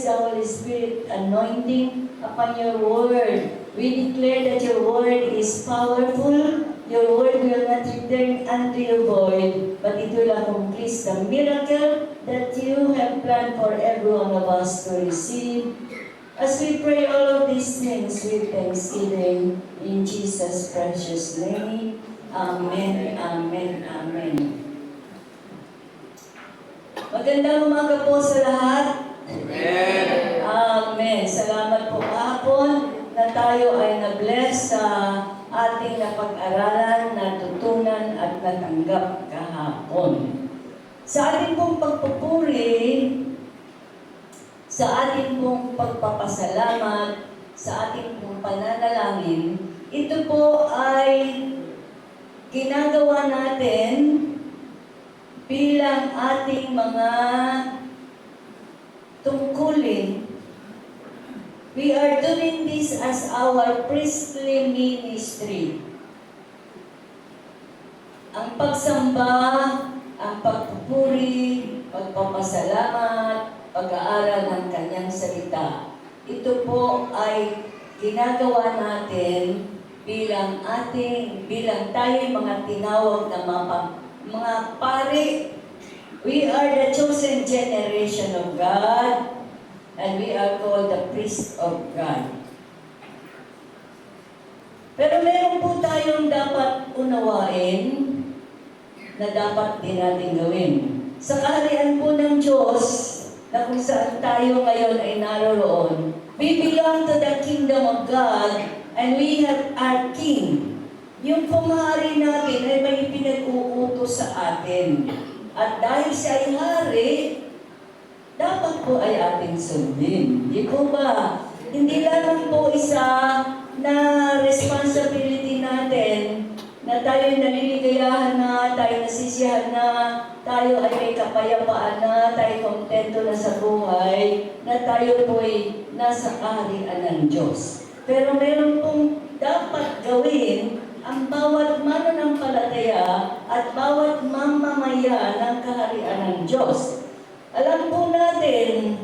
the Holy Spirit anointing upon your word. We declare that your word is powerful. Your word will not return unto you void, but it will accomplish the miracle that you have planned for every one of us to receive. As we pray all of these things with thanksgiving in Jesus' precious name. Amen, amen, amen. Magandang umaga po sa lahat. Amen. Amen. Salamat po kahapon na tayo ay na-bless sa ating napag-aralan, natutunan at natanggap kahapon. Sa ating pong pagpupuri, sa ating pong pagpapasalamat, sa ating pong pananalangin, ito po ay ginagawa natin bilang ating mga tungkulin. We are doing this as our priestly ministry. Ang pagsamba, ang pagpupuri, pagpapasalamat, pag-aaral ng kanyang salita. Ito po ay ginagawa natin bilang tayo mga tinawag na mga pari. We are the chosen generation of God, and we are called the priest of God. Pero meron po tayong dapat unawain na dapat din natin gawin. Sa kaharian po ng Diyos, na kung saan tayo ngayon ay naroon, we belong to the kingdom of God, and we have our King. Yung pumahari natin ay may pinag-uutos sa atin. At dahil siya ay hari, dapat po ay ating sundin. Di po ba? Hindi lamang po isa na responsibility natin na tayo naliligayahan na, tayo nasisiyahan na, tayo ay may kapayapaan na, tayo kontento na sa buhay, na tayo po ay nasa kaharian ng Diyos. Pero meron pong dapat gawin ang bawat mananampalataya at bawat mamamaya ng kaharian ng Diyos. Alam po natin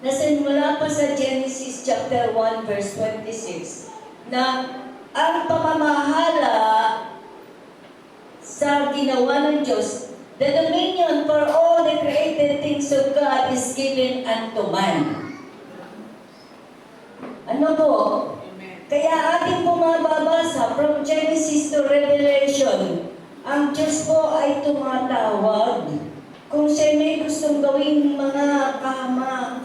na simula pa sa Genesis chapter 1 verse 26 na ang pamamahala sa ginawa ng Diyos, the dominion for all the created things of God is given unto man. Ano po? Kaya ating po mababasa from Genesis to Revelation, ang Diyos po ay tumatawag. Kung siya may gustong gawing mga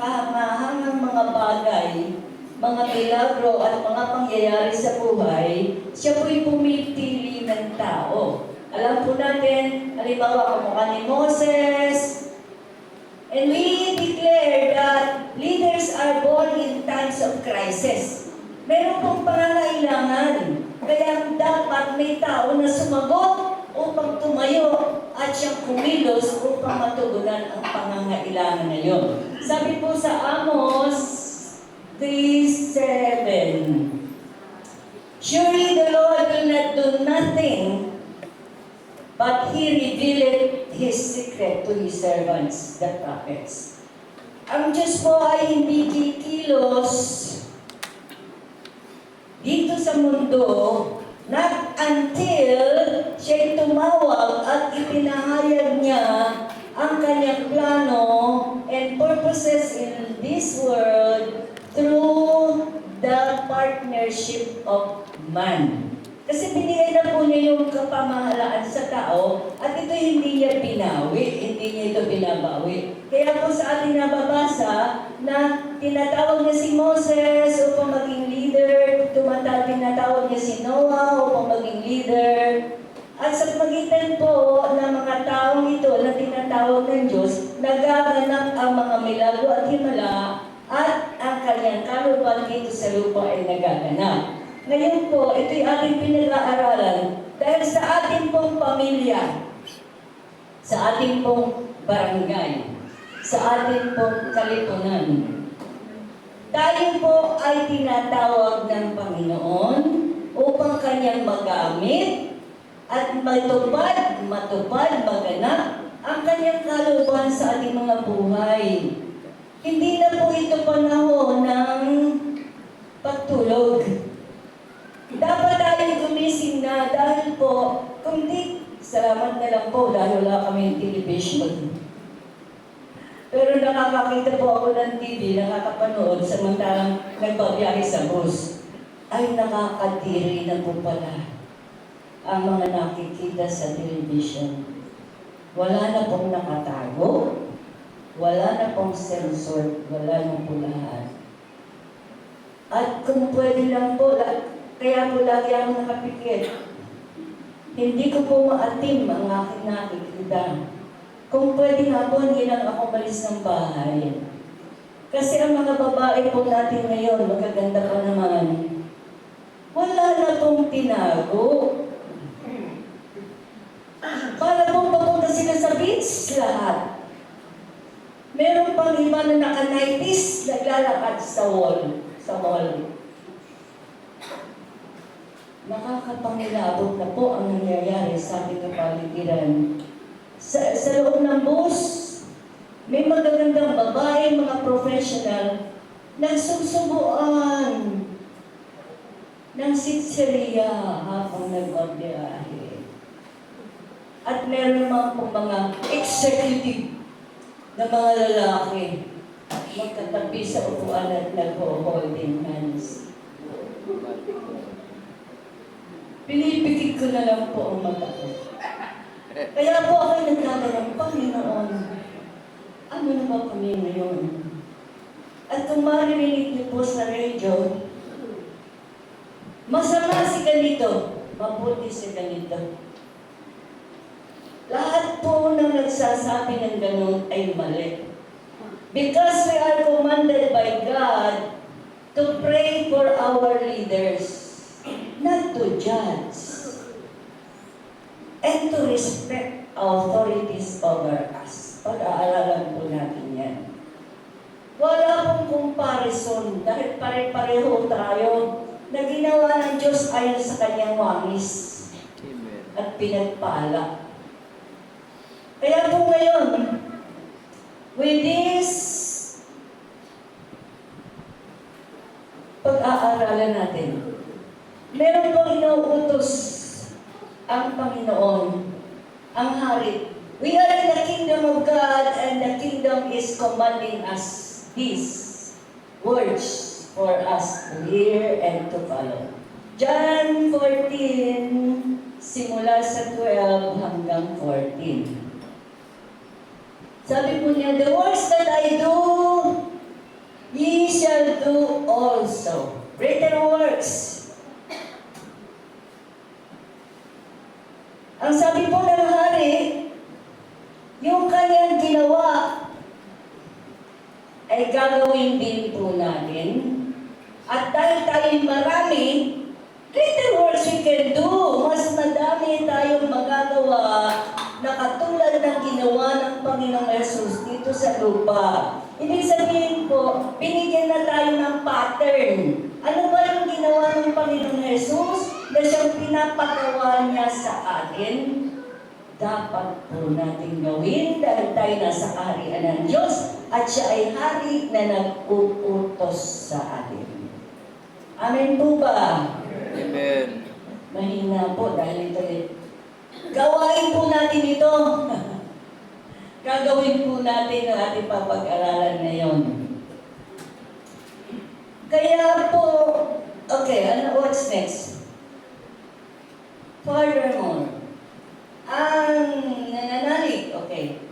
kahamahangang mga bagay, mga milagro at mga pangyayari sa buhay, siya po'y pumipili ng tao. Alam po natin, halimbawa kamukha ni Moses, and we declare that leaders are born in times of crisis. Meron pong pangangailangan, kaya dapat may tao na sumagot upang tumayo at siyang kumilos upang matugunan ang pangangailangan na yun. Sabi po sa Amos 3:7, surely the Lord will not do nothing, but He revealed His secret to His servants, the prophets. Ang Diyos po ay hindi kikilos dito sa mundo, not until siya'y tumawag at ipinahayag niya ang kanyang plano and purposes in this world through the partnership of man. Kasi binigay na po niya yung kapamahalaan sa tao at ito hindi niya binawi, hindi niya ito binabawi. Kaya po sa ating nababasa na tinatawag niya si Moses upang maging leader, tinatawag niya si Noah upang maging leader. At sa pagitan po ng mga taong ito na tinatawag ng Diyos, nagaganap ang mga milagro at himala at ang kanyang kalooban dito sa lupa ay nagaganap. Ngayon po, ito'y ating pinag-aaralan dahil sa ating pong pamilya, sa ating pong barangay, sa ating pong kalipunan. Tayo po ay tinatawag ng Panginoon upang kanyang magamit at matupad, maganap ang kanyang kalooban sa ating mga buhay. Hindi na po panahon ng pagtulog. Dapat tayong gumising na dahil po, kung di, salamat na lang po dahil wala kami television. Pero nakakakita po ako ng TV, nakakapanood samantalang nagbabiyahe sa bus. Ay nakakadiri na po pala ang mga nakikita sa television. Wala na pong nakatago, wala na pong sensor, wala na po lahat. At kung pwede lang po, kaya po lagi ako nakapikit. Hindi ko po maatim ang aking nakikita. Kung pwede nga po, hindi lang ako malis ng bahay. Kasi ang mga babae po natin ngayon, magaganda pa naman, wala na pong tinago. Para pong papunta sila sa beach, lahat. Meron pang iba na naka-nighties, naglalakad sa mall. Nakakapangilabot na po ang nangyayari sa ating kapaligiran. Sa loob ng bus, may magagandang babae, mga professional, nagsusubuan ng sitseriya habang nagbabiyahe. At meron naman pong mga executive na mga lalaki magkatabi sa upuan at nag-holding hands. Pinipikit ko na lang po ang mata ko. Kaya po ako'y nagtatanong, Panginoon, ano na ba kami ngayon? At kung maririnig niyo po sa radio, masama si ganito, mabuti si ganito. Lahat po na nagsasabi ng ganun ay mali. Because we are commanded by God to pray for our leaders, not to judge, and to respect authorities over us. Pag-aaralan po natin yan. Wala pong comparison dahil pare-pareho tayo na ginawa ng Diyos ayon sa kanyang wangis at pinagpala. Kaya po ngayon, with this pag-aaralan natin, meron pong inuutos ang Panginoon, ang Hari. We are in the kingdom of God and the kingdom is commanding us these words for us to hear and to follow. John 14, simula sa 12 hanggang 14. Sabi po niya, the works that I do, ye shall do also. Greater works. Ang sabi po ng Hari, yung kanyang ginawa ay gagawin din po natin. At dahil tayo'y marami, greater works we can do. Mas madami tayong magagawa na katulad ng ginawa ng Panginoong Yesus dito sa lupa. Ibig sabihin po, binigyan na tayo ng pattern. Ano ba yung ginawa ng Panginoong Yesus na siyang pinapagawa niya sa atin? Dapat po natin gawin dahil tayo nasa kaharian ng Diyos at siya ay hari na nag-uutos sa atin. Amen po ba? Amen. Mahina po dahil ito gawain po natin ito. Gagawin po natin ang ating papag-aralan ngayon. Kaya po, okay, what's next? Furthermore, ang nananalig, okay.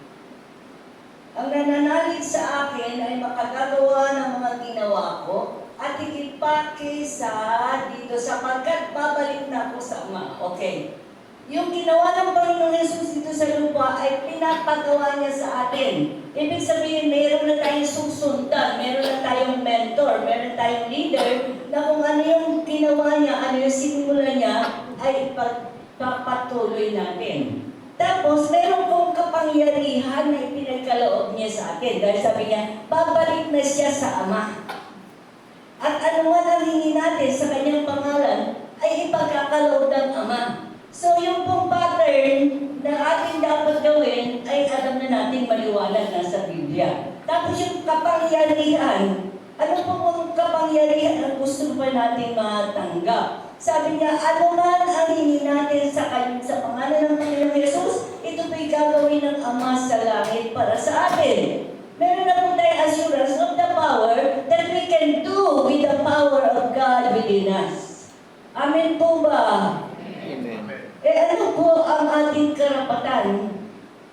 Ang nananalig sa akin ay makagagawa ng mga ginawa ko at higit pa kaysa dito sapagkat babalik na ako sa Ama. Okay. Yung ginawa ng Panginoong Yesus dito sa lupa ay pinapagawa niya sa atin. Ibig sabihin, mayroon na tayong susundan, mayroon na tayong mentor, mayroon tayong leader na kung ano yung ginawa niya, ano yung sinimula niya, ay papatuloy natin. Tapos, mayroon pong kapangyarihan na ipinagkaloob niya sa atin. Dahil sabi niya, babalik na siya sa Ama. At ano man ang hingi natin sa kanyang pangalan, ay ipagkakaloob ng Ama. So, yung pong pattern na ating dapat gawin, ay alam na natin maliwanag na sa Biblia. Tapos yung kapangyarihan Ano po ang kapangyarihan ang gusto pa natin matanggap? Sabi niya, ano man ang hingin natin sa pangalan ng Panginoong Yesus, ito po'y gagawin ng Ama sa langit para sa atin. Meron na po tayong assurance of the power that we can do with the power of God within us. Amen po ba? Amen. Ano po ang ating karapatan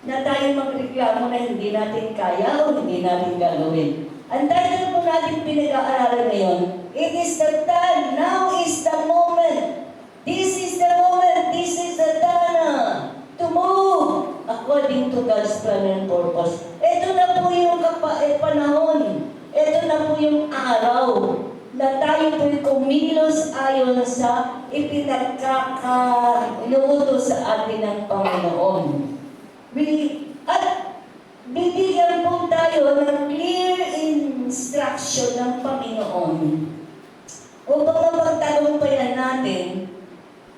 na tayo magreklamo na hindi natin kaya o hindi natin gagawin? Ang title po natin pinag-aaralan ngayon, it is the time, now is the moment. This is the moment, this is the time to move according to God's plan and purpose. Ito na po yung panahon, ito na po yung araw na tayo po'y kumilos ayon sa ipinagkakainuutos sa atin ng Panginoon. At bibigyan po tayo ng clear instruction ng Panginoon upang mapagtagumpayan natin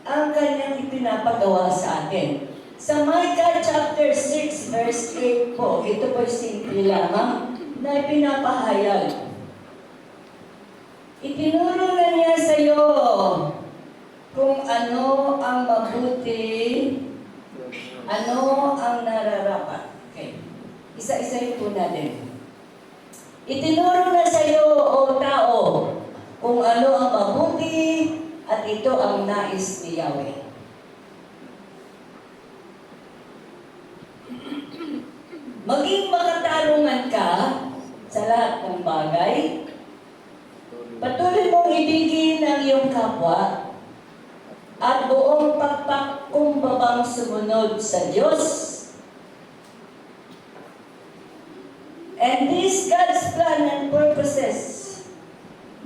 ang kanyang ipinapagawa sa atin. Sa Micah chapter 6 verse 8 po, ito po'y simple lamang na ipinapahayag. Itinuro na niya sa iyo kung ano ang mabuti, ano ang nararapat. Okay. Isa-isahin po natin. Itinuro na sa iyo, o tao, kung ano ang mabuti at ito ang nais ni Yahweh. Maging makatarungan ka sa lahat ng bagay. Patuloy mong ibigin ang iyong kapwa at buong pagpakumbabang sumunod sa Diyos. And these God's plan and purposes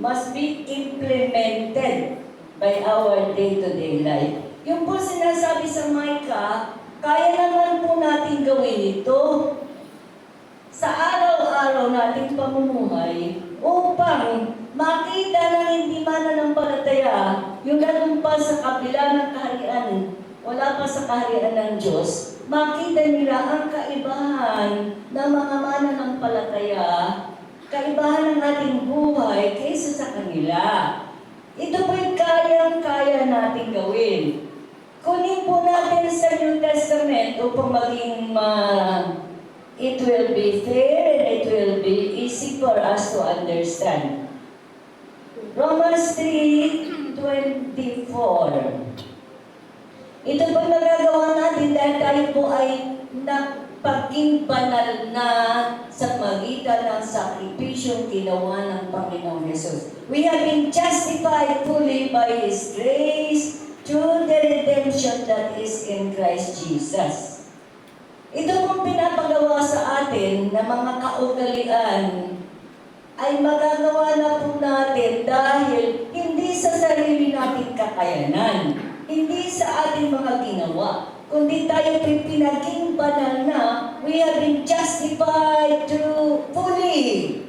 must be implemented by our day-to-day life. Yung po sinasabi sa Micah, kaya naman po natin gawin ito sa araw-araw nating pamumuhay upang makita ng hindi mananampalataya yung nanumpa sa kabila ng kaharian, wala pa sa kaharian ng Diyos, makita nila ang kaibahan ng mga mananampalataya, kaibahan ng ating buhay kaysa sa kanila. Ito po'y kayang-kaya natin gawin. Kunin po natin sa New Testament upang maging it will be fair and it will be easy for us to understand. Romans 3:24. Ito po magagawa natin dahil tayo po ay napaging banal na sa magitan ng sakripisyong ginawa ng Panginoong Yesus. We have been justified fully by His grace through the redemption that is in Christ Jesus. Ito pong pinapagawa sa atin na mga kaugalian ay magagawa na po natin dahil hindi sa sarili nating kakayanan, hindi sa ating mga ginawa, kundi tayo pinaging banal na we have been justified through fully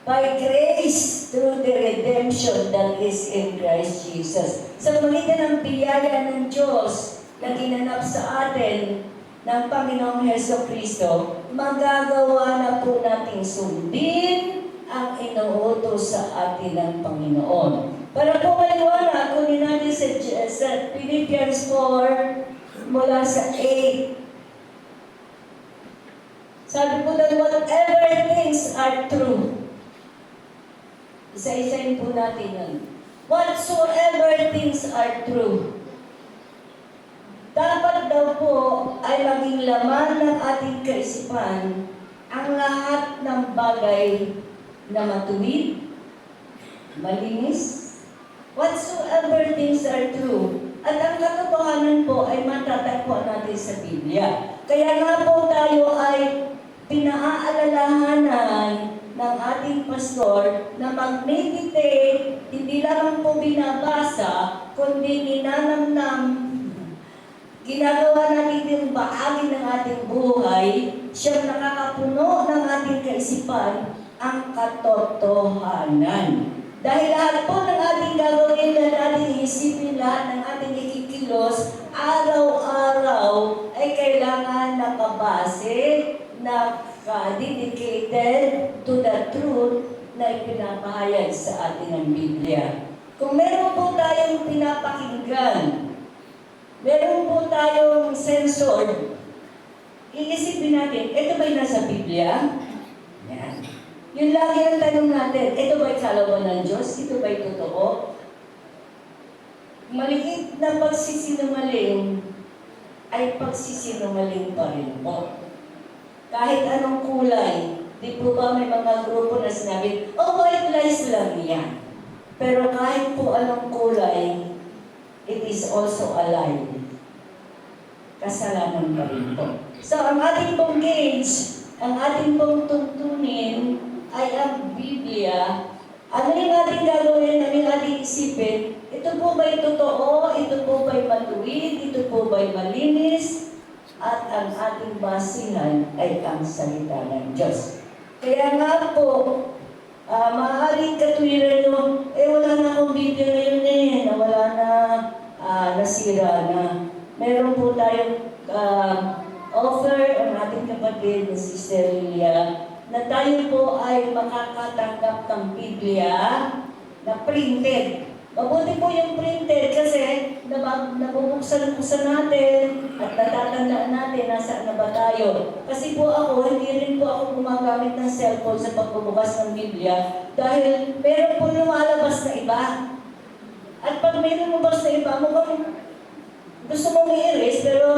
by grace through the redemption that is in Christ Jesus. Sa pagitan ng biyaya ng Diyos na ginanap sa atin ng Panginoong Hesukristo, magagawa na po nating sundin ang inuutos sa atin ng Panginoon. Para po maliwanag, kunin natin sa Philippians 4, mula sa 8. Sabi po doon, whatever things are true. Isa-isahin po natin yun. Whatsoever things are true. Dapat daw po ay maging laman ng ating kaisipan ang lahat ng bagay na matuwid, malinis, whatsoever things are true. At ang katotohanan po ay matatagpuan natin sa Biblia. Kaya nga po tayo ay pinaaalalahanan ng ating pastor na mag-meditate, hindi lang po binabasa, kundi ninanamnam. Ginagawa natin yung bahagi ng ating buhay, siyang nakakapuno ng ating kaisipan ang katotohanan. Dahil lahat po ng ating gagawin na natin isipin, lahat ng ating ikikilos, araw-araw ay kailangan nakabase na dedicated to the truth na ipinapahayag sa atin ng Biblia. Kung meron po tayong pinapakinggan, meron po tayong censored, iisipin natin, ito ba'y nasa Biblia? Yan. Yun lagi ang tanong natin, ito ba'y kalooban ng Diyos? Ito ba'y totoo? Maliit na pagsisinungaling ay pagsisinungaling pa rin po. Kahit anong kulay, di po ba may mga grupo na sinabi, oh, white lies lang yan. Pero kahit po anong kulay, it is also a lie. Kasalanan pa rin po. So, ang ating pong gauge, ang ating pong tuntunin ay ang Biblia. Ano yung ating gagawin, ano yung ating isipin? Ito po ba'y totoo? Ito po ba'y matuwid? Ito po ba'y malinis? At ang ating basihan ay ang salita ng Diyos. Kaya nga po, maaaring katwiran nyo, wala na akong Biblia ngayon wala na, nasira na. Meron po tayong offer ang ating kapatid na si Celia na tayo po ay makakatanggap ng Biblia na printed. Mabuti po yung printed kasi nabubuksan-buksan natin at natatandaan natin nasaan na ba tayo. Kasi po ako, hindi rin po ako gumagamit ng cellphone sa pagbubukas ng Biblia dahil meron po lumalabas na iba. At pag may lumabas na iba, mukhang gusto mong i-erase pero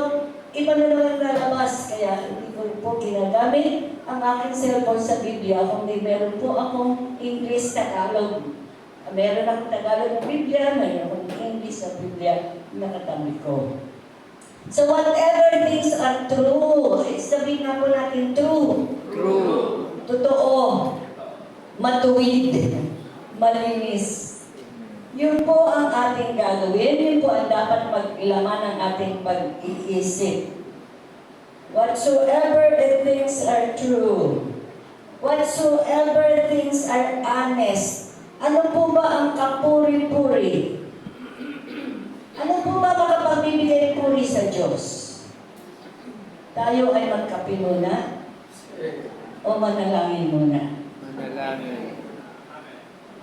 iba na naman lalabas. Kaya hindi ko po ginagamit ang aking cellphone sa Biblia kundi meron po akong English Tagalog. Meron akong Tagalog na Biblia, meron akong English na Biblia na katabi ko. So whatever things are true, sabihin nga po natin true. True. Totoo. Matuwid. Malinis. Yun po ang ating gagawin. Yun po ang dapat maglaman ng ating pag-iisip. Whatsoever the things are true. Whatsoever things are honest. Ano po ba ang kapuri-puri? Ano po ba makapagbibigay puri sa Diyos? Tayo ay magkape muna o manalangin muna? Manalangin.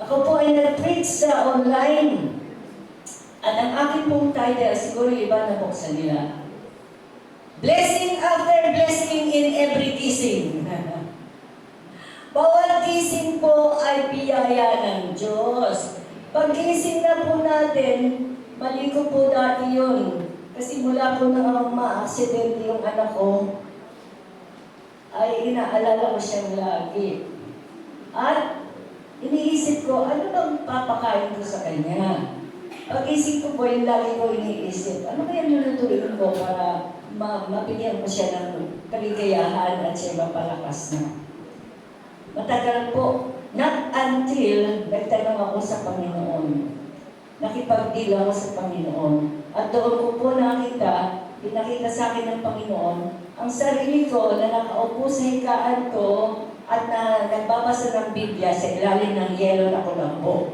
Ako po ay nag-preach sa online. At ang aking pong title, siguro iba na buksan nila. Blessing after blessing in every kissing. Bawat gising po ay biyaya ng Diyos. Pag gising na po natin, mali ko po dati yun. Kasi mula po nang ma-accident yung anak ko, ay inaalala ko siyang lagi. At iniisip ko, ano bang papakain ko sa kanya? Pag-isip ko po, yung lagi ko iniisip, ano kaya lulutuin ko para mabigyan ko siya ng kaligayahan at siya mapalakas na. Matagal po, not until nagtanong ako sa Panginoon. Nakipag-deal ako sa Panginoon. At doon ko po pinakita sa akin ng Panginoon, ang sarili ko na nakaupo sa higaan ko at na nagbabasa ng Biblia sa ilalim ng yelo na kulambo.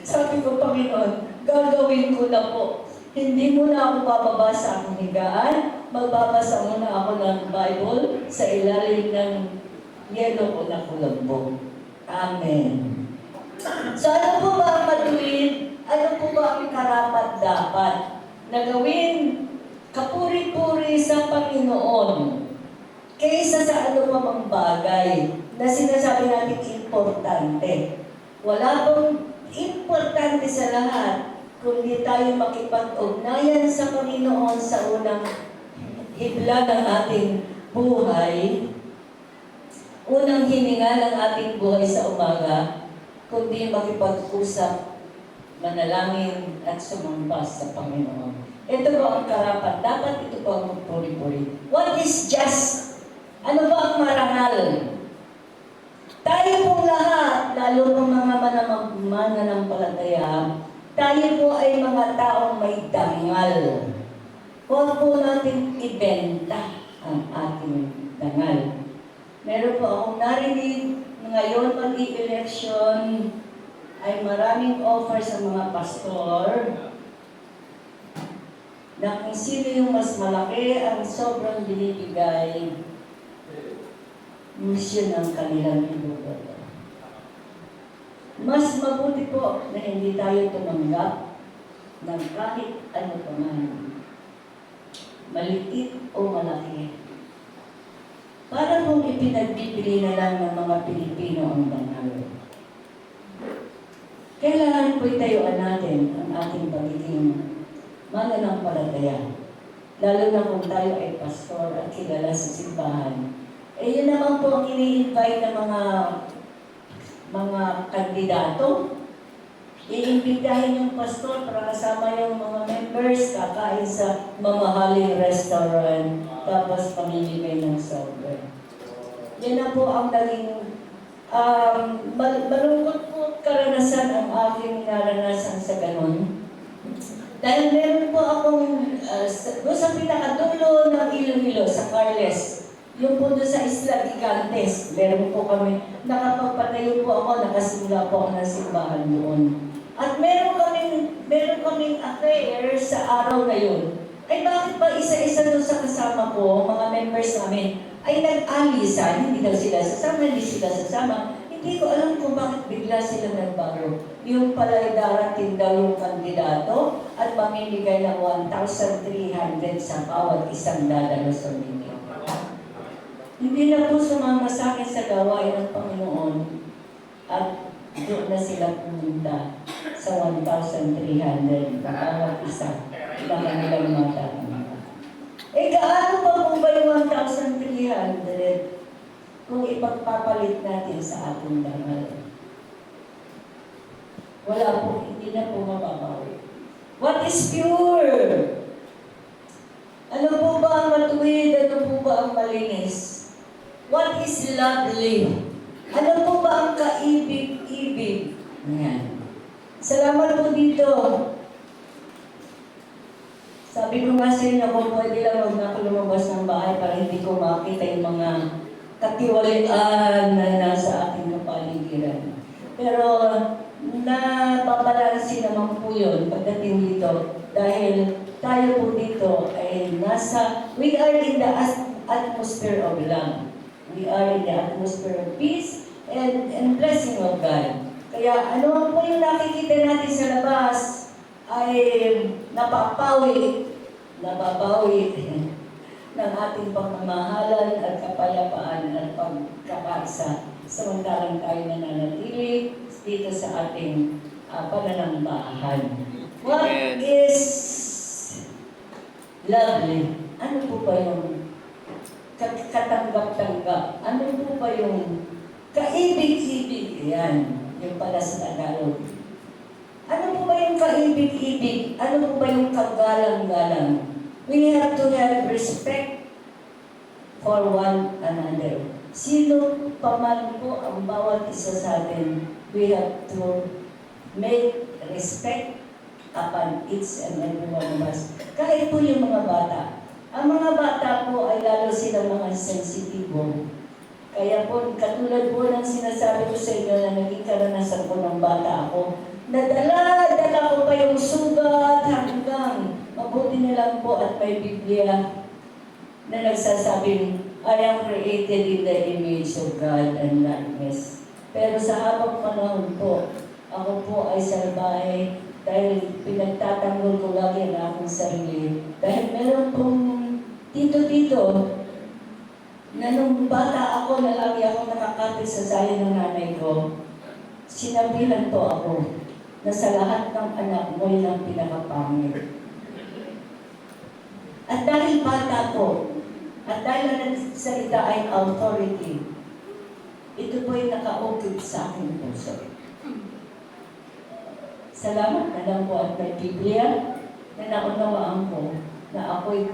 Sabi ko, Panginoon, gagawin ko na po. Hindi mo na ako bababa sa aking higaan, magbabasa muna ako ng Bible sa ilalim ng yelo ko na kulambo. Amen. So ano po ba ang matuwid? Ano po ba ang karapat-dapat na gawin kapuri-puri sa Panginoon kaysa sa ano pa mang bagay na sinasabi natin importante? Wala pong importante sa lahat kundi tayo makipag-ugnayan sa Panginoon sa unang hibla ng ating buhay, unang hininga ng ating buhay sa umaga, kundi makipag-usap, manalangin at sumambas sa Panginoon. Ito po ang karapat. Dapat ito po ang magpuri-puri. What is just? Ano ba ang marangal? Tayo pong lahat, lalo ng mga mananampalataya, tayo po ay mga taong may dangal. Huwag po natin ibenta ang ating dangal. Meron po akong narinig ngayon mag-i-election ay maraming offer sa mga pastor na kung sino yung mas malaki ang sobrang binibigay misyon ang kanilang inuuto. Mas mabuti po na hindi tayo tumanggap ng kahit ano pa man, maliit o malaki. Para kung ipinagbibili na lang ng mga Pilipino ang banal. Kailangan po itayuan natin ang ating pagiging mananampalataya. Lalo na kung tayo ay pastor at kilala sa simbahan. Eh yun naman po ang ini-invite ng mga kandidato. Iimbitahin yung pastor para kasama yung mga members, kakain sa mamahaling restaurant, tapos pamimigay ng software. Yan na po ang naging malungkot po karanasan ang aking naranasan sa ganun. Dahil meron po akong doon sa pinakadulo ng Iloilo, sa Carles, yung po doon sa Isla Gigantes, meron po kami, nakapagpatayo po ako, nakasimula po ako ng simbahan doon. At meron kaming affair sa araw na yun. Ay bakit ba isa-isa doon sa kasama ko, mga members namin, ay nag-alisan, hindi daw sila sasama, hindi sila sasama. Hindi ko alam kung bakit bigla sila nagbago. Yung pala darating daw yung kandidato at mamimigay ng 1,300 sa bawat isang dadalo sa meeting. Hindi na po sumama sa akin sa gawain ng Panginoon at doon na sila pumunta sa 1,300 bawat isa na kanilang mata. Eh gaano pa po ba yung 1,300 kung ipagpapalit natin sa ating dangal? Wala po, hindi na po mababawi. What is pure? Ano po ba ang matuwid? Ano po ba ang malinis? What is lovely? Ano po ba ang kaibig-ibig? Ayan. Salamat po dito. Sabi ko nga sa inyo, kung pwede lang huwag na ako lumabas ng bahay para hindi ko makita yung mga katiwalian na nasa ating kapaligiran. Pero nababalansin naman po yun pagdating dito dahil tayo po dito ay we are in the atmosphere of love. We are in the atmosphere of peace and blessing of God. Kaya ano po yung nakikita natin sa labas ay nababawi ng ating pagmamahalan at kapayapaan at pagkakaisa samantalang tayo nananatili dito sa ating pananambahan. What is lovely? Ano po ba yung katanggap-tanggap? Ano po ba yung kaibig-ibig? Yan, yung pala sa Tagalog. Ano po ba yung kaibig-ibig? Ano po ba yung kagalang-galang? We have to have respect for one another. Sino pa man po ang bawat isa sa atin, we have to make respect upon each and every one of us. Kahit po yung mga bata. Ang mga bata po ay lalo silang mga sensitibo. Kaya po, katulad po ng sinasabi ko sa inyo na naging karanasan ko ng bata ako, nadala ko pa yung sugat hanggang mabuti na lang po at may Biblia na nagsasabing, I am created in the image of God and likeness. Pero sa habang panahon po, ako po ay salbahe dahil pinagtatanggol ko lagi ang aking sarili. Dahil meron pong tito-tito na nung bata ako na lagi ako nakakapit sa sayo ng nanay ko, sinabihan po ako na sa lahat ng anak mo yun ang pinakapangit. At dahil bata ko, at dahil na nagsalita ay authority, ito po ay nakaukit sa aking puso. Salamat na lang po at may Biblia na naunawaan ko na ako'y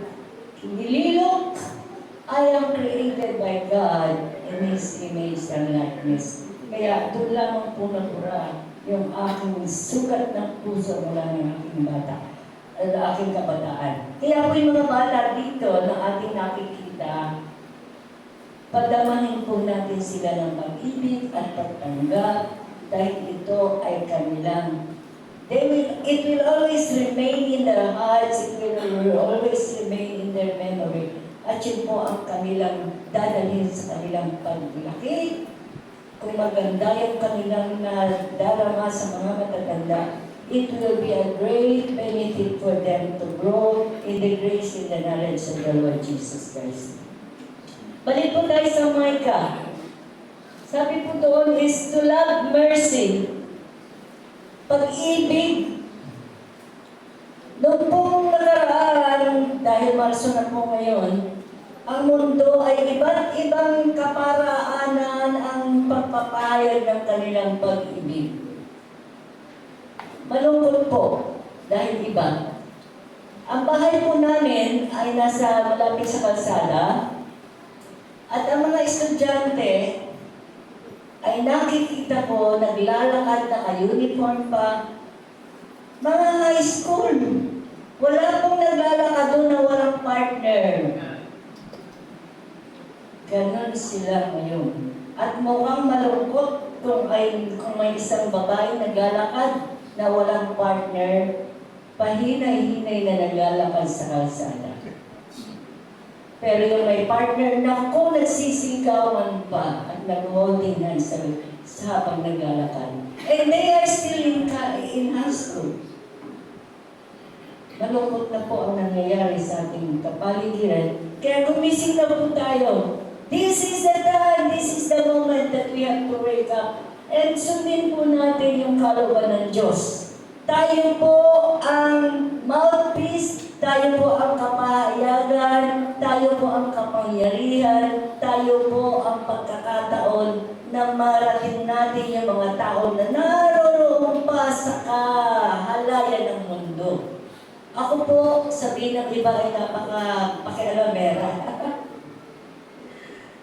nililok. I am created by God in His image and likeness. Kaya doon lamang po natura yung aking sugat ng puso mula ng aking bata, ang aking kabataan. Kaya po yung mga bata dito na ating nakikita, padamahin po natin sila ng pag-ibig at pagtanggap dahil ito ay kanilang. It will always remain in their hearts, it will always remain in their memory. At yun po ang kanilang dadalhin sa kanilang paglaki. Kung maganda yung kanilang nadarama sa mga matatanda, it will be a great benefit for them to grow in the grace and the knowledge of the Lord Jesus Christ. Balik po tayo sa Micah. Sabi po doon is to love mercy. Pag-ibig. Noong pong nakaraan, dahil Marso na po ngayon, ang mundo ay iba't ibang kaparaanan ang pagpapahayag ng kanilang pag-ibig. Malungkot po, dahil iba. Ang bahay po namin ay nasa malapit sa kalsada, at ang mga estudyante ay nakikita ko naglalakad na ka-uniform pa, mga high school. Wala pong naglalakad doon na walang partner. Ganon sila ngayon. At mukhang malungkot kung may isang babae naglalakad na walang partner, pahinay-hinay na naglalakad sa kalsada. Pero yung may partner na kung nagsisigawan pa at nag-holding hands sa habang naglalakad. And they are still in high school. Malungkot na po ang nangyayari sa ating kapaligiran. Kaya gumising na po tayo. This is the time, this is the moment that we have to wake up. And sundin po natin yung kalooban ng Diyos. Tayo po ang mouthpiece, tayo po ang kapahayagan, tayo po ang kapangyarihan, tayo po ang pagkakataon na marating natin yung mga tao na naroroon pa sa kahalayan ng mundo. Ako po, sabihin ng iba ay napaka-pakialamera.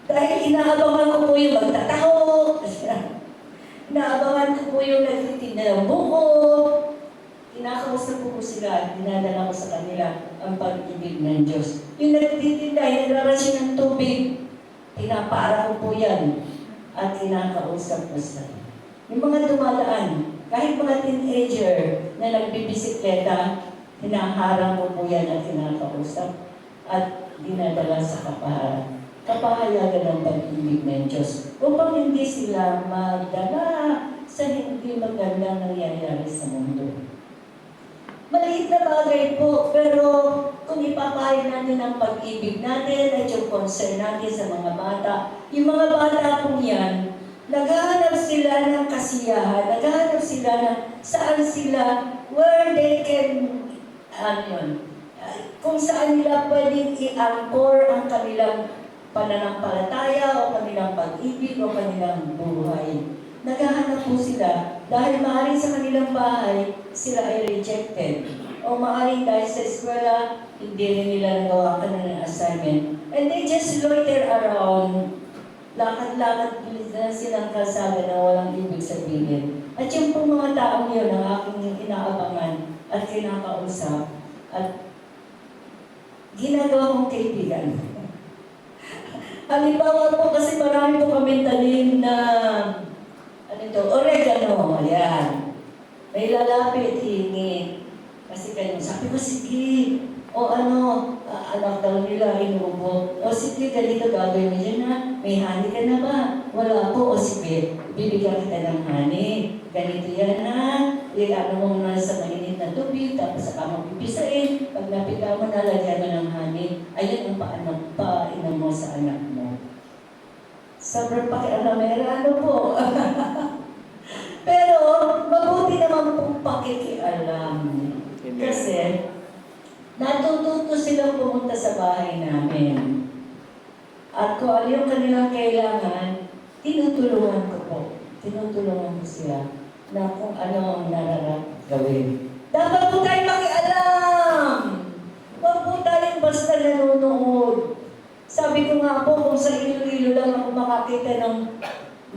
Dahil inaabangan ko po yung magtataho, inaabangan ko po yung nagtitinda ng buko, kinakausap ko sila, dinadala ko sa kanila ang pag-ibig ng Diyos. Yung nagtitinda, yung nagrarasyon ng tubig, pinapara ko po yan at kinakausap ko sila. Yung mga dumadaan, kahit mga teenager na nagbibisikleta, hinaharang ko po yan at kinakausap at dinadala sa kapahayagan ng pag-ibig ng Diyos upang hindi sila magdala sa hindi magandang nangyayari sa mundo. Maliit na bagay po, pero kung ipapahayag natin ang pag-ibig natin at yung concern natin sa mga bata, yung mga bata po yan, naghahanap sila ng kasiyahan, naghahanap sila ng saan sila, where they can, kung saan nila pwedeng i-anchor ang kanilang pananampalataya o kanilang pag-ibig o kanilang buhay. Naghahanap po sila dahil maaaring sa kanilang bahay sila ay rejected o maaaring dahil sa eskwela hindi rin nila nagawa ka ng assignment and they just loiter around, lakad-lakad na silang kalsada na walang ibig sabihin. At yung po mga taong yun ang aking inaabangan at kinakausap at ginagawa kong kaibigan. Halimbawa po kasi marami po kami tanim na oregano, ayan. May lalapit, hingi. Kasi ganyan, sabi ko, sige. O anak daw nila, inuubo. O sige, ganito gagawin mo dyan ha. May honey ka na ba? Wala po. O sige, bibigyan kita ng honey. Ganito yan ha. Ilano mo na sa mainit na tubig, tapos saka mo pipisain. Pag napiga mo, nalagyan mo ng honey. Ayun ang painom mo sa anak mo. Sobrang pakialamera, po. Pero, mabuti naman pong pakikialam. Kasi, natututo silang pumunta sa bahay namin. At kung ano yung kanilang kailangan, tinutulungan ko po. Tinutulungan ko sila na kung ano ang nararap gawin. Dapat po tayo makialam! Huwag po tayong basta nanonood. Sabi ko nga po, kung sa Iloilo lang ako makakita ng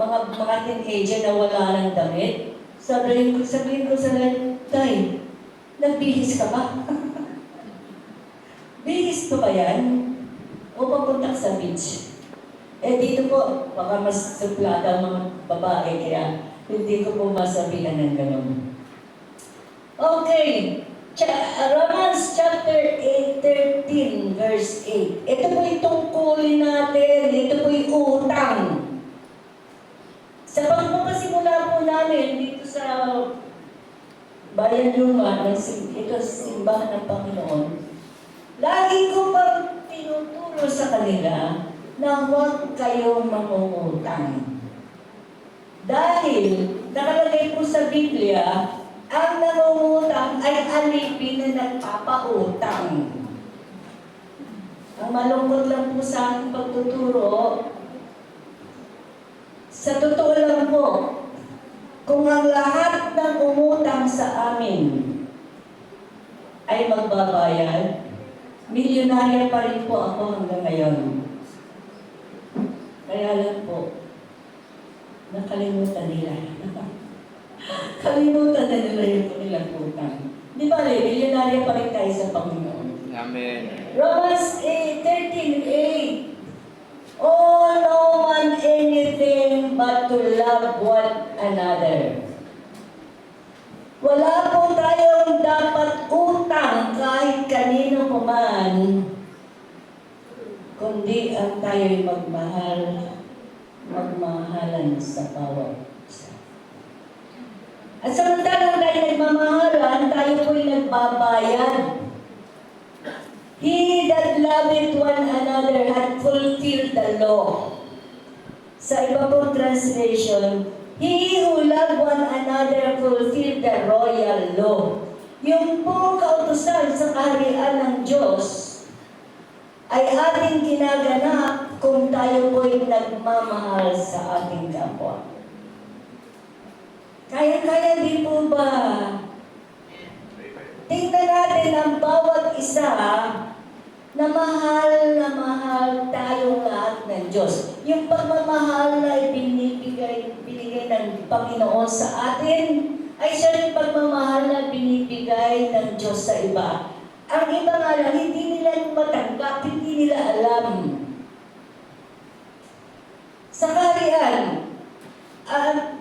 mga teenager na wala ng damit, sabihin ko sa Tay, nagbihis ka ba? Bihis pa ba yan? O papunta sa beach? Dito po, baka mas suplada ang mga babae, kaya hindi ko po masabihan ng gano'n. Okay, Romans chapter 8:13, verse 8. Ito po yung tungkulin natin, ito po yung utang. Sa pagpapasimula po namin dito sa Bayan Luma, ito simbahan ng Panginoon, lagi ko pang tinuturo sa kanila na huwag kayong mangungutang. Dahil nakalagay po sa Biblia, ang nangungutang ay alipin na nagpapautang. Ang malungkot lang po sa aking pagtuturo, sa totoo lang po, kung ang lahat ng umutang sa amin ay magbabayad, milyonarya pa rin po ako hanggang ngayon. Kaya lang po, nakalimutan nila. Kalimutan na nila yung kanilang utang. Di ba, milyonarya pa rin tayo sa Panginoon. Amen. Romans 8:13. Oh, no one anything but to love one another. Wala po tayong dapat utang kahit kanino pa man, kundi ang tayo'y magmahalan sa bawat isa. At samantalang tayo nagmamahalan, tayo po'y nagbabayad. He that loveth one another had fulfilled the law. Sa iba pong translation, he who loved one another fulfilled the royal law. Yung pong kautusan sa kaharian ng Diyos ay ating ginaganap kung tayo po'y nagmamahal sa ating kapwa. Kaya din po ba? Tingnan natin ang bawat isa na mahal tayong lahat ng Diyos. Yung pagmamahal na binigay ng Panginoon sa atin, ay siya rin pagmamahal na binibigay ng Diyos sa iba. Ang iba nga lang, hindi nila matanggap, hindi nila alam. Sa kaharian,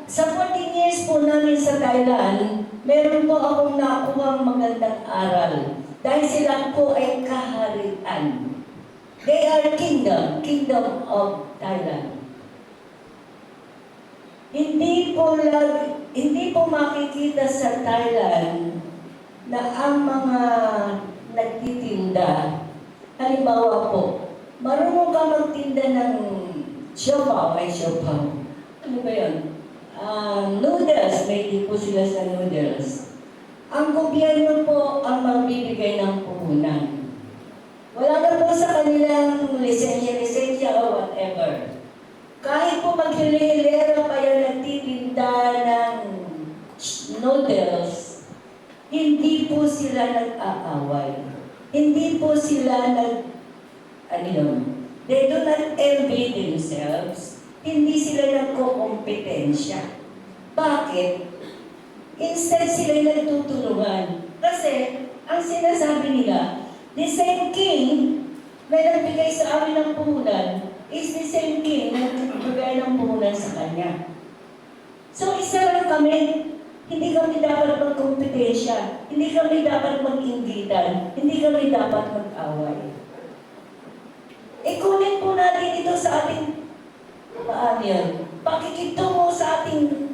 sa 14 years po namin sa Thailand, meron po akong nakuhang magandang aral. Dahil sila po ay kaharian. They are kingdom of Thailand. Hindi po makikita sa Thailand na ang mga nagtitinda, halimbawa po, marunong ka magtinda ng siopaw. Ano ba yun? Noodles, may di po sila sa noodles. Ang gobyerno po ang magbibigay ng puhunan. Wala na po sa kanilang lisensya o whatever. Kahit po maghilera pa yan nagtitinda ng noodles, hindi po sila nag-aaway. Hindi po sila they do not envy themselves. Hindi sila nagko-kompetensya. Bakit? Instead sila nagtutulungan. Kasi, ang sinasabi nila, the same king na nagbigay sa amin ng puhunan is the same king na nagbigay ng puhunan sa kanya. So, isa lang kami. Hindi kami dapat magkompetensya. Hindi kami dapat mag-inggitan. Hindi kami dapat mag-away. Kunin po natin ito sa ating pakikitungo sa ating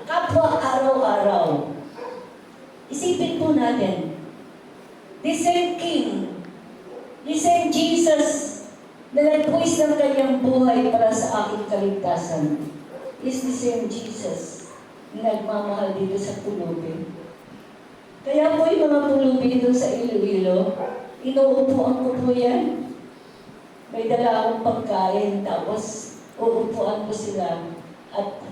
kapwa araw-araw. Isipin po natin, the same King, the same Jesus na nagpuwis ng kanyang buhay para sa aking kaligtasan is the same Jesus na nagmamahal dito sa pulubi. Kaya po yung mga pulubi dito sa Iloilo, inuupuan ko po yan. May dala akong pagkain, tapos uupuan ko sila at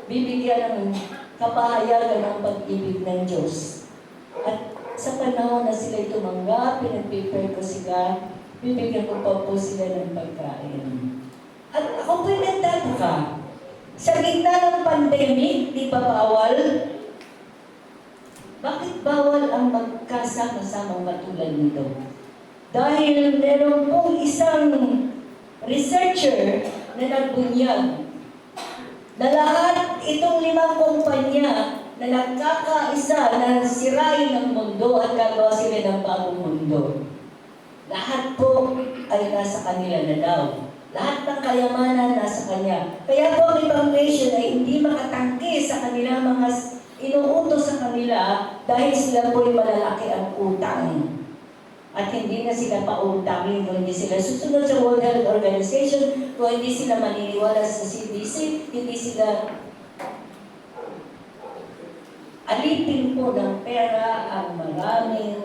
bibigyan ng kapahayagan ng pag-ibig ng Diyos. At sa panahon na sila'y tumanggap, pinag-prepare ko sila, bibigyan ko pa po sila ng pagkain. At ako po'y nagtataka, sa gitna ng pandemic, di ba bawal? Bakit bawal ang magkasama-samang katulad nito? Dahil meron pong isang researcher na nagbunyag na lahat itong 5 kumpanya na nagkakaisa na sirain ang mundo at gagawa sila ng bagong mundo. Lahat po ay nasa kanila na daw. Lahat ng kayamanan nasa Kanya. Kaya po ang ibang nation ay hindi makatangki sa kanila mga inuutos sa kanila dahil sila po ay malalaki ang utang. At hindi na sila pautangin kung hindi sila susunod sa World Health Organization, kung hindi sila maniniwala sa CDC, hindi sila alipin po ng pera ang maraming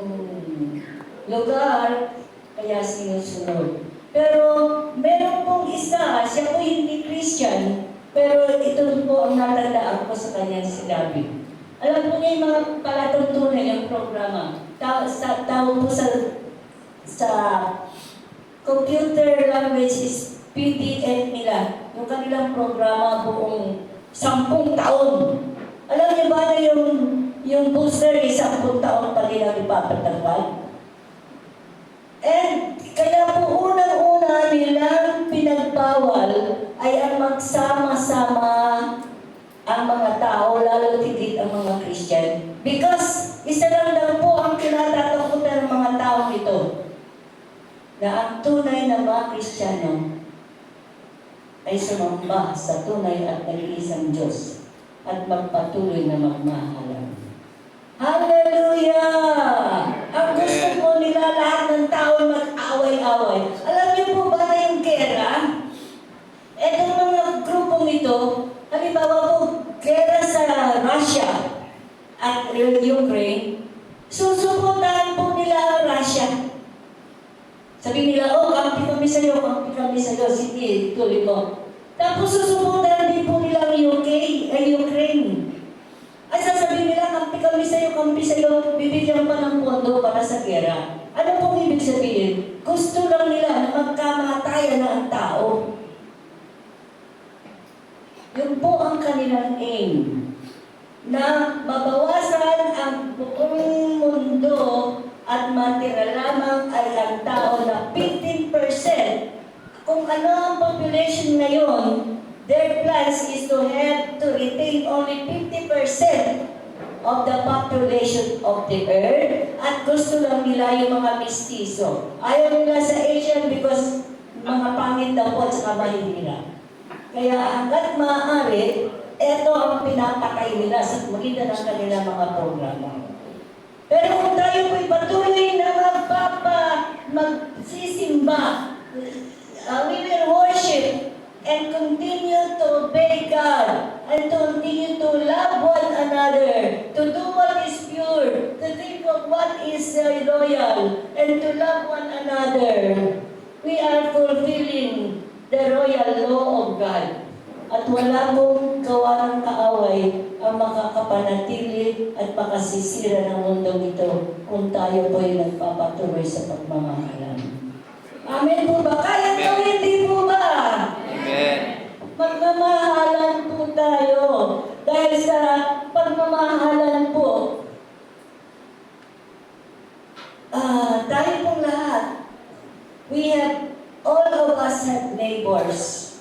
lugar, kaya sinusunod. Pero meron pong isa, siya po hindi Christian, pero ito po ang natandaan ko sa kanyang sinabi. Alam po niya yung mga palatuntunan yung programa. Tawag po sa computer language is PDF nila. Yung kanilang programa buong 10 taon. Alam niyo ba na yung booster ay 10 taon pa nila ipapatagpag? And kaya po unang-una nilang pinagbawal ay ang magsama-sama ang mga tao, lalo tigit ang mga Christian. Because isa lang daw po ang kinatatakutan ng mga tao ito, na ang tunay na mga Kristiyano ay sumamba sa tunay at nag-iisang Diyos at magpatuloy na magmahalan. Hallelujah! Ang gusto po nila lahat ng tao mag-away-away. Alam niyo po ba na yung gera? Etong mga grupong ito, halimbawa po, gera sa Russia at Ukraine, susuportahan po nila ang Russia. Sabi nila, oh, kampi kami sa'yo, sige, tuloy mo. Tapos susuportahan din po nila ang Ukraine. Ay sasabihin nila, kampi sa'yo, bibigyan pa ng pondo para sa gera. Ano pong ibig sabihin? Gusto lang nila na magkamatayan na ang tao. Yun po ang kanilang aim. Na mabawasan ang buong mundo at matira lamang ay ang tao na 15%. Kung ano ang population ngayon, their plans is to have to retain only 50% of the population of the earth at gusto lang nila yung mga mistiso. Ayaw nila sa Asian because mga pangit daw po at saka mahihira. Kaya hanggat maaari, ito ang pinapatay nila sa magitan ng kanilang mga programa. Pero kung tayo po'y patuloy na magsisimba, we will worship and continue to obey God and to continue to love one another, to do what is pure, to think of what is loyal, and to love one another. We are fulfilling the royal law of God. At wala pong gawa ng kaaway ang makakapanatili at makasisira ng mundong ito kung tayo po'y nagpapatuloy sa pagmamahalan. Amen po ba? Kaya ito hindi po ba? Amen. Magmamahalan po tayo. Dahil sa pagmamahalan po, tayo pong lahat, all of us have neighbors.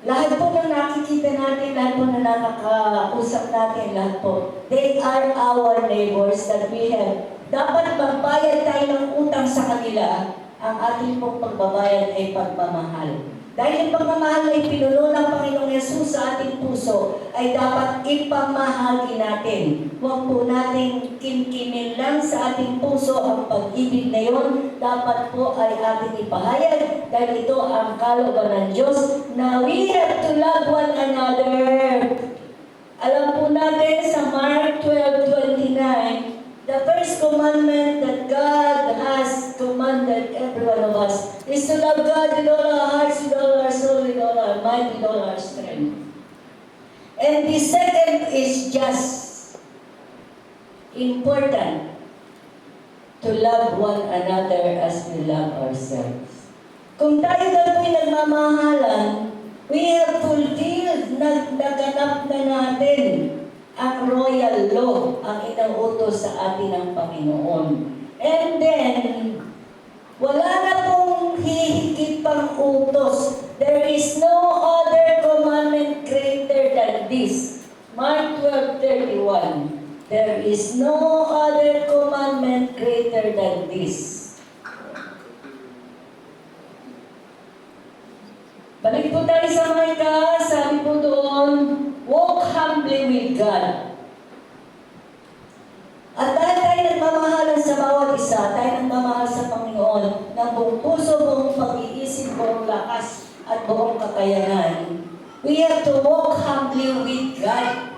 Lahat po ng nakikita natin, lahat po na nakakausap natin, lahat po, they are our neighbors that we have. Dapat magbayad tayo ng utang sa kanila, ang ating pong pagbabayad ay pagmamahal. Dahil ang pagmamahal ay pinuno ng Panginoong Yesus sa ating puso, ay dapat ipamahagi natin. Huwag po natin kinkimin lang sa ating puso ang pag-ibig na yun. Dapat po ay ating ipahayag dahil ito ang kalooban ng Diyos na we have to love one another. Alam po natin sa Mark 12:29, the first commandment that God has commanded every one of us is to love God with all our hearts, with all our soul, with all our mind, with all our strength. And the second is just important, to love one another as we love ourselves. Kung tayo na po'y nagmamahalan, we have fulfilled, naganap na natin ang royal law, ang inuutos sa atin ng Panginoon. And then, wala na pong hihigit pang utos. There is no other commandment greater than this. Mark 12:31. There is no other commandment greater than this. Balik po tayo sa Micah, sabi po doon, walk humbly with God. At dahil tayo nagmamahalan sa bawat isa, tayo nagmamahal sa Panginoon ng buong puso, buong pag-iisip, buong lakas, at buong kakayanan. We have to walk humbly with God.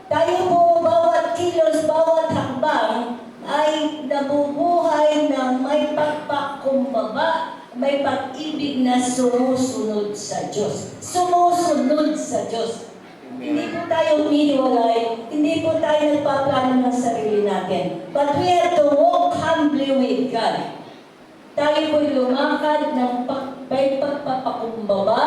Tayo po, bawat kilos, bawat hakbang, ay nabubuhay ng may pagpakumbaba, may pag-ibig na sumusunod sa Diyos. Sumusunod sa Diyos. Hindi po tayo umihiwalay, hindi po tayo nagpaplano ng sarili natin. But we have to walk humbly with God. Tayo po'y lumakad ng may pagpapakumbaba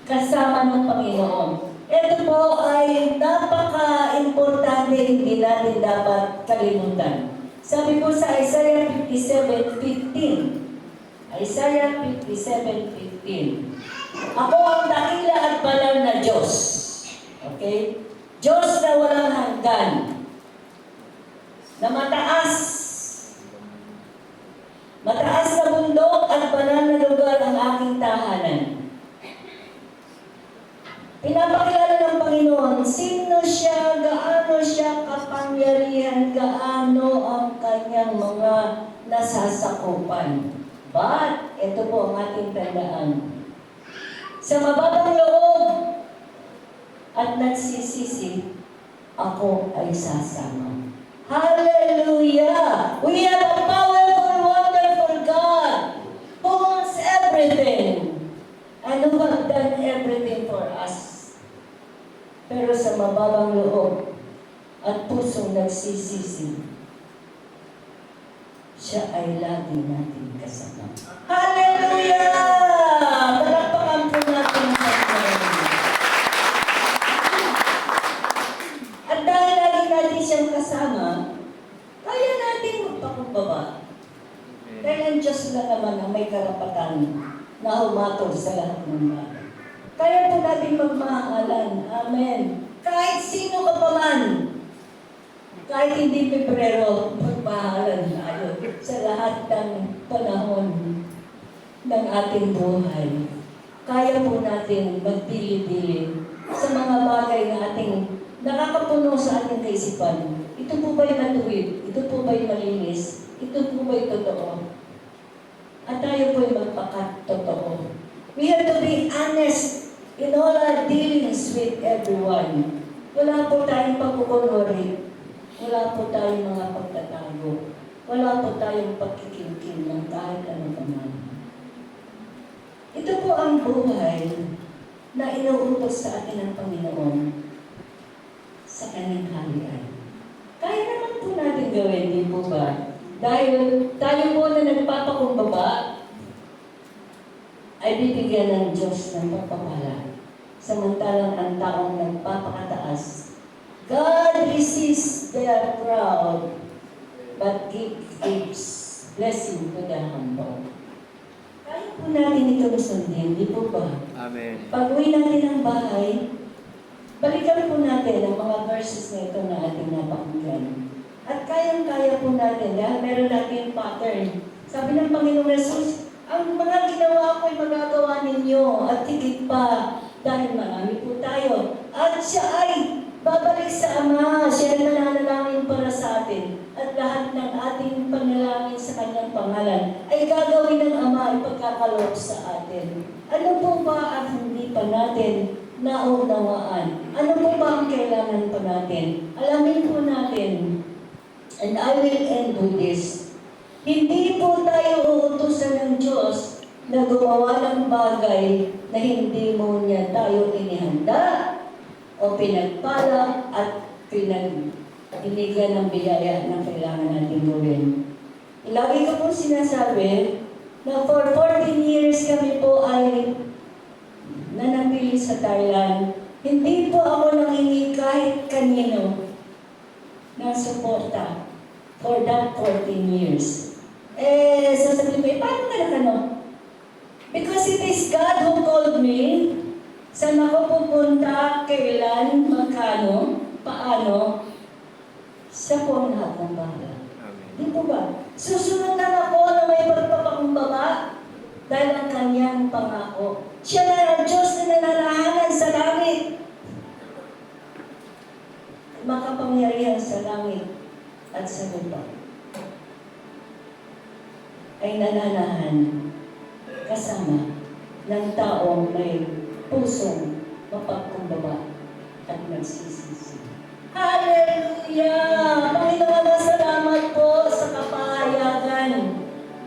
kasama ng Panginoon. Ito po ay napaka-importante, hindi natin dapat kalimutan. Sabi po sa Isaiah 57:15. Isaiah 57:15. Ako ang dakila at banal na Diyos. Okay? Diyos na walang hanggan. Na mataas. Mataas na bundok at banal na lugar ang aking tahanan. Pinapakilala ng Panginoon, sino siya, gaano siya kapangyarihan, gaano ang kanyang mga nasasakupan. But, ito po ang ating tandaan. Sa mababang loob at nagsisisi, ako ay sasama. Hallelujah! We have a powerful, wonderful God who owns everything and who has done everything for us. Pero sa mababang loob at pusong nagsisisi, siya ay lagi natin kasama. Hallelujah! Palakpakan po natin sa Panginoon. At dahil lagi natin siyang kasama, kaya natin magpakumbaba. Dahil ang Diyos lang naman ang may karapatan na humatol sa lahat ng bagay. Kaya po natin magmahalan. Amen. Kahit sino ka pa man, kahit hindi Pebrero, magmahalan tayo sa lahat ng panahon ng ating buhay. Kaya po natin magpili-pili sa mga bagay na ating nakakapuno sa ating kaisipan. Ito po ba'y matuwid? Ito po ba'y malinis? Ito po ba'y totoo? At tayo po'y magpakatotoo. We have to be honest in all our dealings with everyone. Wala po tayong pagkukunwari. Wala po tayong mga pagtatago. Wala po tayong pagkikimkim ng kahit ano naman. Ito po ang buhay na inuutos sa atin ng Panginoon sa kanyang halian. Kaya naman po natin gawin, di po ba? Dahil tayo po na nagpapakumbaba ay bibigyan ng Diyos ng pagpapala. Samantalang ang taong nagpapakataas, God resists the proud, but gives blessing to the humble. Kaya po natin ito sundin, di po ba? Amen. Pag-uwi natin ng bahay, balikan po natin ang mga verses na ito na ating napakinggan. At kayang-kaya po natin, dahil meron natin pattern. Sabi ng Panginoong Jesus, ang mga ginawa ko ay magagawa ninyo at higit pa dahil marami po tayo. At siya ay babalik sa Ama, siya ay mananalangin para sa atin. At lahat ng ating panalangin sa kanyang pangalan ay gagawin ng Ama ipagkakaloob sa atin. Ano po ba ang hindi pa natin naunawaan? Ano po ba ang kailangan pa natin? Alamin po natin. And I will end with this. Hindi po tayo uutusan ng Diyos na gumawa ng bagay na hindi mo niya tayo inihanda o pinagpala at binigyan ng biyaya na kailangan natin gawin. Lagi ko po sinasabi na for 14 years kami po ay nanatili sa Thailand. Hindi po ako nangingi kahit kanino ng suporta for that 14 years. Sasabihin ko, paano ka na? Because it is God who called me. Sa Saan ako pupunta? Kailan? Magkano? Paano? Siya po ang lahat ng bahala. Amen. Di po ba? Susunod ako na may pagpapakumbaba dahil ang kanyang pangako. Siya na ang Diyos na nananahanan sa langit. Makapangyarihan sa langit at sa lupa ay nananahan kasama ng taong may pusong mapagkumbaba at nagsisisi. Hallelujah! Panginoon, salamat po sa kapahayagan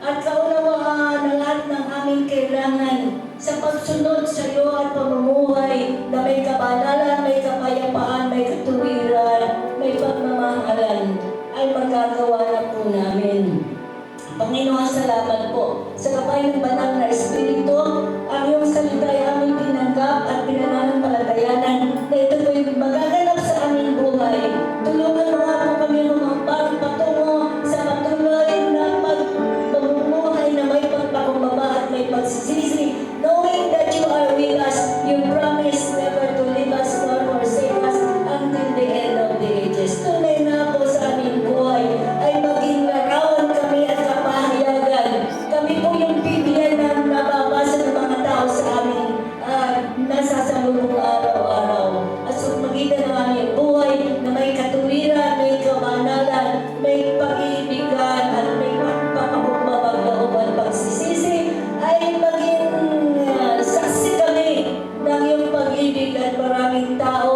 at kaunawaan ng lahat ng aming kailangan sa pagsunod sa iyo at pamumuhay na may kabanalan, may kapayapaan, may katuwiran, may pagmamahalan ay magagawa na po namin. Panginoon, salamat po sa kapay ng banal na Espiritu. Ang iyong salita ay aming tinanggap at pinananampalatayanan na ito po'y magaganap sa aming buhay. Tulungan mo nga po kami lumambang patungo sa patuloy na pagmumuhay na may pagpakumbaba at may pagsisisi. Knowing that you are with us, you promise never to leave us nor forsake us until the end of the ages. Tunay na po sa aming buhay ay maging larawan kami at kapahayagan. Kami po yung Biblia na nababasa ng mga tao sa aming nasasalubong araw-araw. At sa magitan ng aming buhay na may katuwiran, may kabanalan, may pag-ibigan at may pagpapakumbabang loob at pagsisisi ay maging saksi kami ng iyong pag-ibig at maraming tao